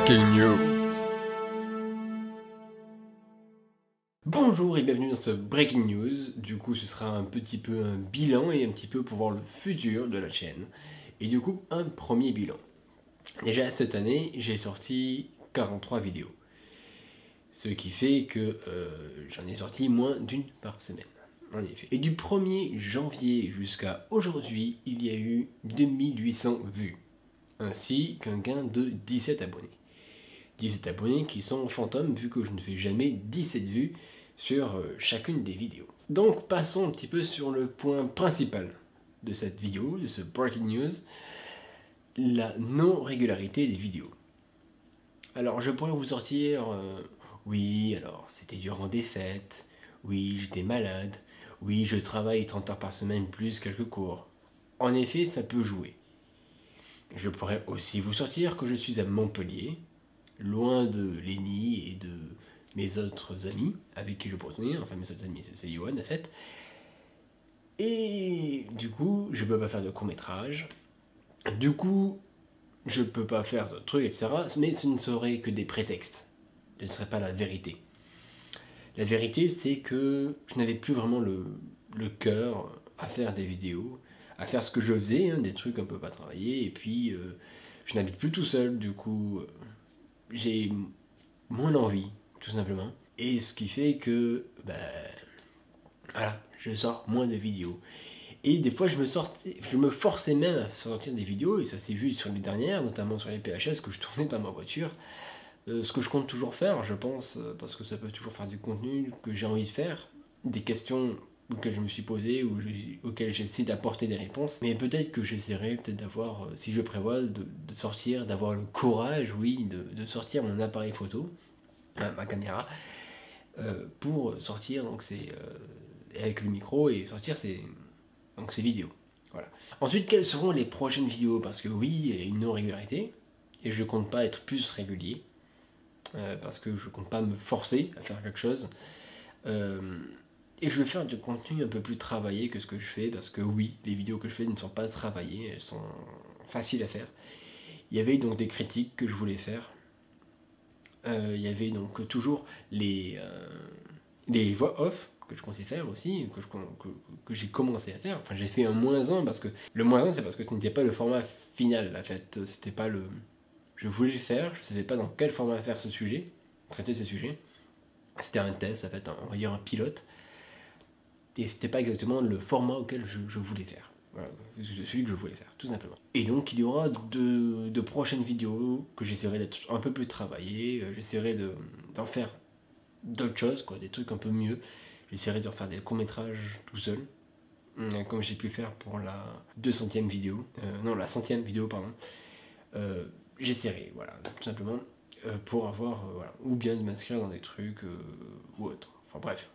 Breaking News. Bonjour et bienvenue dans ce Breaking News. Du coup, ce sera un petit peu un bilan et un petit peu pour voir le futur de la chaîne. Et du coup, un premier bilan. Déjà, cette année, j'ai sorti 43 vidéos. Ce qui fait que j'en ai sorti moins d'une par semaine. En effet. Et du 1er janvier jusqu'à aujourd'hui, il y a eu 2800 vues. Ainsi qu'un gain de 17 abonnés. 17 abonnés qui sont fantômes vu que je ne fais jamais 17 vues sur chacune des vidéos. Donc passons un petit peu sur le point principal de cette vidéo, de ce Breaking News, la non-régularité des vidéos. Alors je pourrais vous sortir, oui, alors c'était durant des fêtes, oui, j'étais malade, oui, je travaille 30 heures par semaine plus quelques cours. En effet, ça peut jouer. Je pourrais aussi vous sortir que je suis à Montpellier, loin de Lenny et de mes autres amis avec qui je pourrais tourner, enfin mes autres amis c'est Yohan en fait. Et du coup, je peux pas faire de court-métrage, du coup, je peux pas faire de trucs, etc. Mais ce ne serait que des prétextes, ce ne serait pas la vérité. La vérité, c'est que je n'avais plus vraiment le cœur à faire des vidéos, à faire ce que je faisais, hein, des trucs un peu pas travailler, et puis je n'habite plus tout seul, du coup j'ai moins d'envie, tout simplement. Et ce qui fait que, voilà, je sors moins de vidéos. Et des fois, je me forçais même à sortir des vidéos, et ça s'est vu sur les dernières, notamment sur les PHS que je tournais dans ma voiture. Ce que je compte toujours faire, je pense, parce que ça peut toujours faire du contenu que j'ai envie de faire, des questions auxquelles je me suis posé, ou auxquelles j'essaie d'apporter des réponses. Mais peut-être que j'essaierai peut-être d'avoir, si je prévois, de sortir, d'avoir le courage, oui, de sortir mon appareil photo, ma caméra, pour sortir donc avec le micro et sortir ces vidéos. Voilà. Ensuite, quelles seront les prochaines vidéos? Parce que oui, il y a une non-régularité, et je compte pas être plus régulier, parce que je compte pas me forcer à faire quelque chose. Et je vais faire du contenu un peu plus travaillé que ce que je fais, parce que oui, les vidéos que je fais ne sont pas travaillées, elles sont faciles à faire. Il y avait donc des critiques que je voulais faire. Il y avait donc toujours les voix off que je comptais faire aussi, que j'ai commencé à faire. Enfin, j'ai fait un -1 parce que le -1 c'est parce que ce n'était pas le format final. En fait, c'était pas le. Je voulais le faire, je savais pas dans quel format faire ce sujet, traiter ce sujet. C'était un test, en fait, on va dire un pilote. Et c'était pas exactement le format auquel je voulais faire. Voilà, celui que je voulais faire, tout simplement. Et donc il y aura de prochaines vidéos que j'essaierai d'être un peu plus travaillées, j'essaierai d'en faire d'autres choses, quoi, des trucs un peu mieux. J'essaierai de faire des courts-métrages tout seul, comme j'ai pu faire pour la 200e vidéo, non la 100e vidéo, pardon. J'essaierai, voilà, tout simplement, pour avoir, voilà, ou bien de m'inscrire dans des trucs, ou autre. Enfin bref.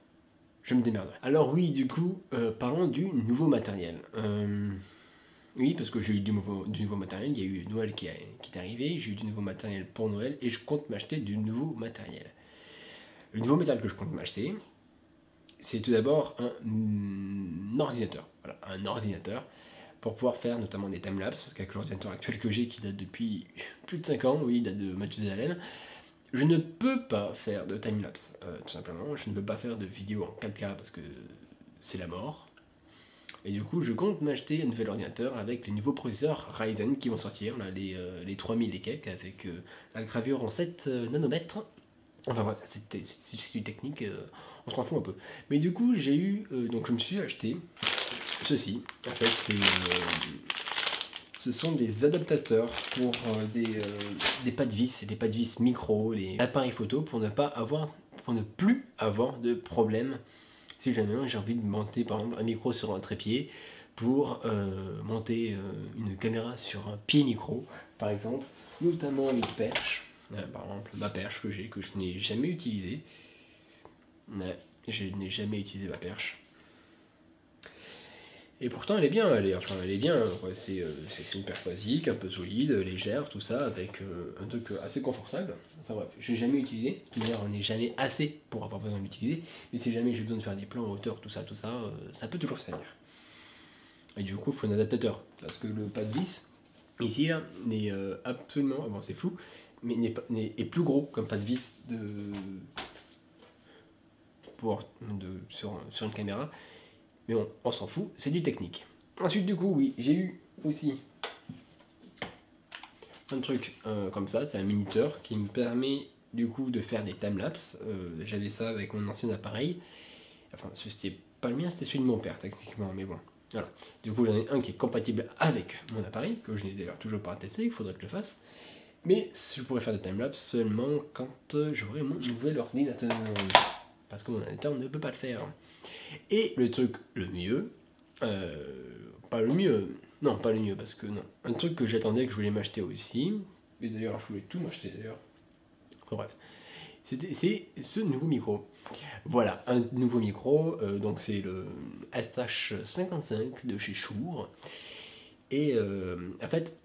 Je me démerderai. Alors oui, du coup, parlons du nouveau matériel. Oui, parce que j'ai eu du nouveau matériel, il y a eu Noël qui est arrivé, j'ai eu du nouveau matériel pour Noël, et je compte m'acheter du nouveau matériel. Le nouveau matériel que je compte m'acheter, c'est tout d'abord un ordinateur. Voilà, un ordinateur, pour pouvoir faire notamment des timelapses, parce qu'avec l'ordinateur actuel que j'ai, qui date depuis plus de 5 ans, oui, il date de Mathusalem, je ne peux pas faire de timelapse, tout simplement. Je ne peux pas faire de vidéo en 4K parce que c'est la mort. Et du coup, je compte m'acheter un nouvel ordinateur avec les nouveaux processeurs Ryzen qui vont sortir, là, les 3000 et quelques, avec la gravure en 7 nanomètres. Enfin bref, c'est du technique, on s'en fout un peu. Mais du coup, j'ai eu, donc je me suis acheté ceci. En fait, ce sont des adaptateurs pour des pas de vis, et des pas de vis micro, les appareils photo, pour ne plus avoir de problème si jamais j'ai envie de monter par exemple un micro sur un trépied, pour monter une caméra sur un pied micro, par exemple, notamment une perche, par exemple ma perche que je n'ai jamais utilisée. Je n'ai jamais utilisé ma perche. Et pourtant elle est bien, elle est bien, c'est une perche basique, un peu solide, légère, tout ça, avec un truc assez confortable. Enfin bref, j'ai jamais utilisé, d'ailleurs on n'est jamais assez pour avoir besoin d'utiliser, mais si jamais j'ai besoin de faire des plans en hauteur, tout ça ça peut toujours servir. Et du coup il faut un adaptateur, parce que le pas de vis, ici là, n'est absolument, bon c'est flou, mais est plus gros comme passe-vis sur une caméra. Mais on s'en fout, c'est du technique. Ensuite, du coup, oui, j'ai eu aussi un truc comme ça, c'est un minuteur qui me permet du coup de faire des timelapses. J'avais ça avec mon ancien appareil. Enfin, c'était pas le mien, c'était celui de mon père techniquement, mais bon. Voilà. Du coup, j'en ai un qui est compatible avec mon appareil, que je n'ai d'ailleurs toujours pas testé, il faudrait que je le fasse. Mais je pourrais faire des timelapses seulement quand j'aurai mon nouvel ordinateur. Parce que mon ordinateur ne peut pas le faire. Et le truc le mieux, pas le mieux, non pas le mieux parce que non, un truc que j'attendais, que je voulais m'acheter aussi, et d'ailleurs je voulais tout m'acheter d'ailleurs, enfin, bref, c'est ce nouveau micro. Voilà, un nouveau micro, donc c'est le SH55 de chez Shure, et en fait,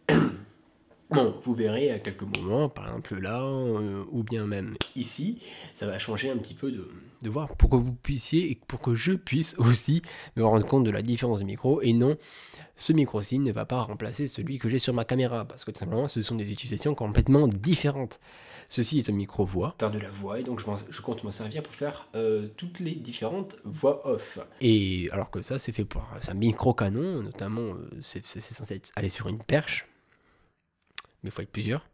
bon, vous verrez à quelques moments, par exemple là, ou bien même ici, ça va changer un petit peu de voir pour que vous puissiez et pour que je puisse aussi me rendre compte de la différence de micro. Et non, ce micro-ci ne va pas remplacer celui que j'ai sur ma caméra, parce que tout simplement, ce sont des utilisations complètement différentes. Ceci est un micro-voix, faire de la voix, et donc je compte m'en servir pour faire toutes les différentes voix off. Et alors que ça, c'est fait pour un micro-canon, notamment, c'est censé aller sur une perche. Mais il faut être plusieurs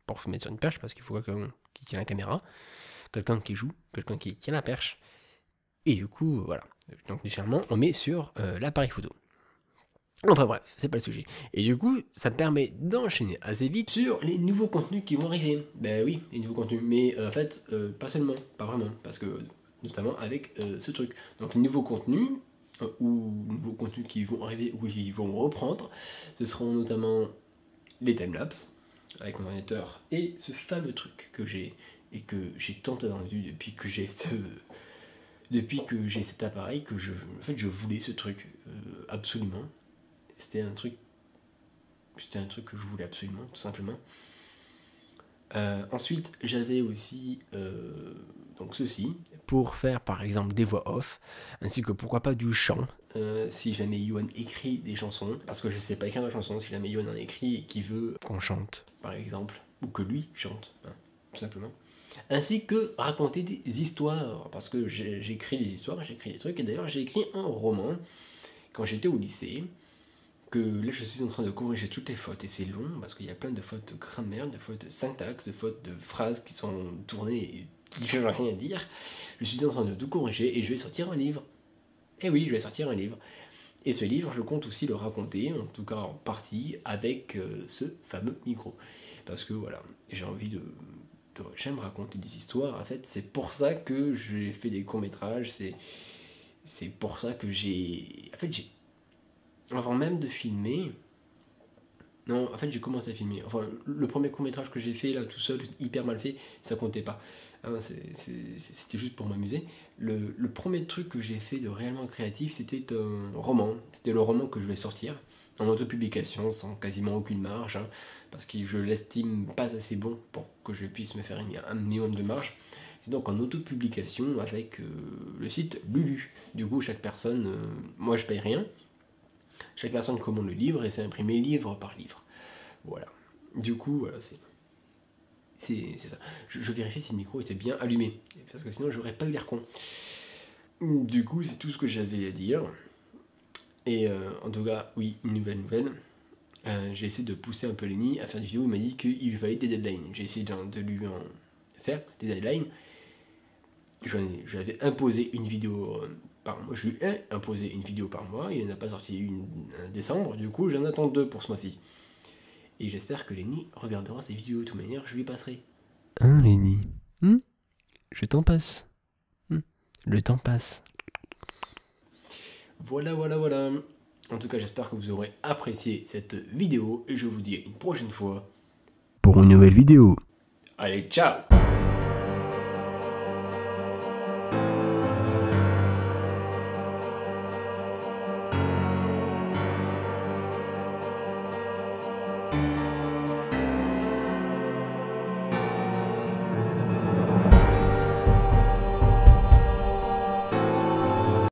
pour se mettre sur une perche, parce qu'il faut quelqu'un qui tient la caméra, quelqu'un qui joue, quelqu'un qui tient la perche. Et du coup, voilà. Donc, généralement, on met sur l'appareil photo. Enfin bref, c'est pas le sujet. Et du coup, ça me permet d'enchaîner assez vite sur les nouveaux contenus qui vont arriver. Ben oui, les nouveaux contenus. Mais en fait, pas seulement, pas vraiment. Parce que, notamment avec ce truc. Donc, les nouveaux contenus, ou nouveaux contenus qui vont arriver, ou qui vont reprendre, ce seront notamment les timelapses avec mon ordinateur et ce fameux truc que j'ai et que j'ai tant attendu depuis que j'ai cet appareil, que en fait je voulais ce truc absolument. C'était un truc que je voulais absolument, tout simplement. Ensuite, j'avais aussi donc ceci pour faire par exemple des voix off, ainsi que pourquoi pas du chant. Si jamais Yoann écrit des chansons, parce que je sais pas écrire de chansons, si jamais Yoann en écrit et qui veut qu'on chante, par exemple, ou que lui chante, hein, tout simplement. Ainsi que raconter des histoires, parce que j'écris des histoires, j'écris des trucs, et d'ailleurs j'ai écrit un roman quand j'étais au lycée, que là je suis en train de corriger toutes les fautes, et c'est long, parce qu'il y a plein de fautes de grammaire, de fautes de syntaxe, de fautes de phrases qui sont tournées et qui ne veulent rien dire. Je suis en train de tout corriger, et je vais sortir un livre. Et oui, je vais sortir un livre. Et ce livre, je compte aussi le raconter, en tout cas en partie, avec ce fameux micro. Parce que voilà, j'ai envie j'aime raconter des histoires. En fait, c'est pour ça que j'ai fait des courts-métrages. C'est pour ça que j'ai... En fait, avant même de filmer... Non, en fait, j'ai commencé à filmer. Enfin, le premier court-métrage que j'ai fait, là, tout seul, hyper mal fait, ça comptait pas. Hein, c'était juste pour m'amuser. Le premier truc que j'ai fait de réellement créatif, c'était un roman. C'était le roman que je vais sortir en autopublication, sans quasiment aucune marge, hein, parce que je l'estime pas assez bon pour que je puisse me faire un minimum de marge. C'est donc en autopublication avec le site Lulu. Du coup, chaque personne, moi je paye rien. Chaque personne commande le livre et c'est imprimé livre par livre. Voilà. Du coup, voilà, c'est ça. Je vérifie si le micro était bien allumé, parce que sinon j'aurais pas eu l'air con. Du coup, c'est tout ce que j'avais à dire. Et en tout cas, oui, une nouvelle. J'ai essayé de pousser un peu Lenny à faire des vidéos. Il m'a dit qu'il lui fallait des deadlines. J'ai essayé de lui en faire des deadlines. Je lui avais imposé une vidéo par mois. Je lui ai imposé une vidéo par mois. Il n'en a pas sorti une en décembre. Du coup, j'en attends 2 pour ce mois-ci. Et j'espère que Lenny regardera ces vidéos. De toute manière, je lui passerai. Hein, Lenny, je t'en passe. Le temps passe. Voilà. En tout cas, j'espère que vous aurez apprécié cette vidéo. Et je vous dis à une prochaine fois pour une nouvelle vidéo. Allez, ciao!